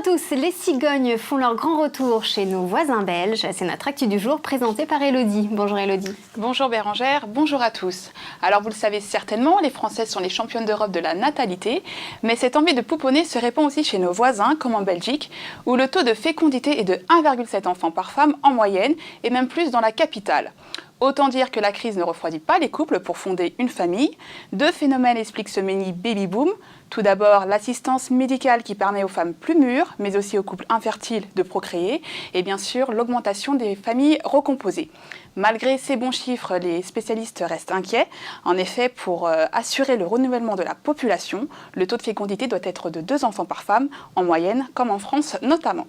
tous, les cigognes font leur grand retour chez nos voisins belges. C'est notre actu du jour présentée par Elodie. Bonjour Elodie. Bonjour Bérangère, bonjour à tous. Alors vous le savez certainement, les Françaises sont les championnes d'Europe de la natalité, mais cette envie de pouponner se répand aussi chez nos voisins, comme en Belgique, où le taux de fécondité est de 1,7 enfants par femme en moyenne, et même plus dans la capitale. Autant dire que la crise ne refroidit pas les couples pour fonder une famille. Deux phénomènes expliquent ce mini baby-boom. Tout d'abord, l'assistance médicale qui permet aux femmes plus mûres, mais aussi aux couples infertiles de procréer. Et bien sûr, l'augmentation des familles recomposées. Malgré ces bons chiffres, les spécialistes restent inquiets. En effet, pour assurer le renouvellement de la population, le taux de fécondité doit être de 2 enfants par femme, en moyenne, comme en France notamment.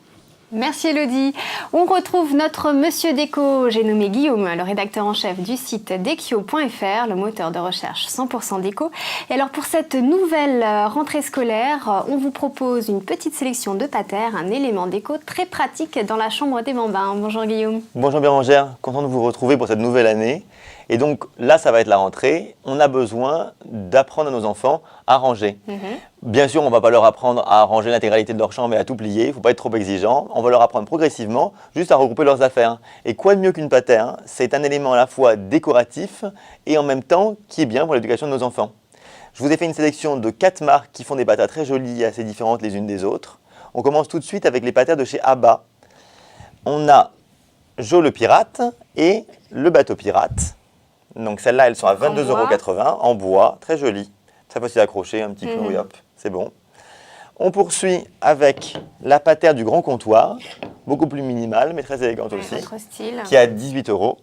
Merci Elodie. On retrouve notre monsieur déco, j'ai nommé Guillaume, le rédacteur en chef du site dekio.fr, le moteur de recherche 100% déco. Et alors pour cette nouvelle rentrée scolaire, on vous propose une petite sélection de patères, un élément déco très pratique dans la chambre des bambins. Bonjour Guillaume. Bonjour Bérangère, content de vous retrouver pour cette nouvelle année. Et donc là, ça va être la rentrée. On a besoin d'apprendre à nos enfants à ranger. Bien sûr, on ne va pas leur apprendre à ranger l'intégralité de leur chambre et à tout plier. Il ne faut pas être trop exigeant. On va leur apprendre progressivement juste à regrouper leurs affaires. Et quoi de mieux qu'une patère? C'est un élément à la fois décoratif et en même temps qui est bien pour l'éducation de nos enfants. Je vous ai fait une sélection de 4 marques qui font des patères très jolies et assez différentes les unes des autres. On commence tout de suite avec les patères de chez Abba. On a Jo le pirate et le bateau pirate. Donc celles-là, elles sont à 22,80 € en bois, très jolies. Très facile à accrocher, un petit clou et hop, c'est bon. On poursuit avec la patère du grand comptoir, beaucoup plus minimale, mais très élégante aussi, qui est à 18 €.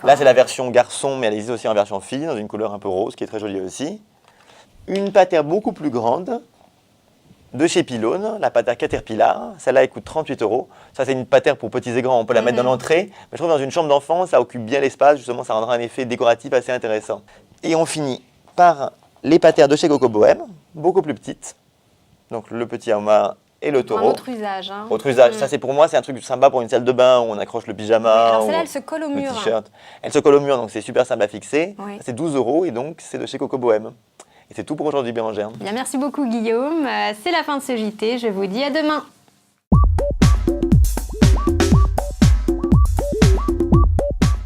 Là, c'est la version garçon, mais elle existe aussi en version fille, dans une couleur un peu rose, qui est très jolie aussi. Une patère beaucoup plus grande, de chez Pylone, la patère Caterpillar. Celle-là, elle coûte 38 €. Ça, c'est une patère pour petits et grands. On peut la mettre dans l'entrée. Mais je trouve que dans une chambre d'enfant, ça occupe bien l'espace. Justement, ça rendra un effet décoratif assez intéressant. Et on finit par les patères de chez Coco Bohème, beaucoup plus petites. Donc, le petit homard et le taureau. Un autre usage. Autre usage. Ça, c'est pour moi, c'est un truc sympa pour une salle de bain où on accroche le pyjama. Alors, celle-là, elle se colle au mur. Le t-shirt. Elle se colle au mur, donc c'est super simple à fixer. C'est 12 € et donc, c'est de chez Coco Bohème. Et c'est tout pour aujourd'hui, Bérangère. Bien, merci beaucoup Guillaume. C'est la fin de ce JT. Je vous dis à demain.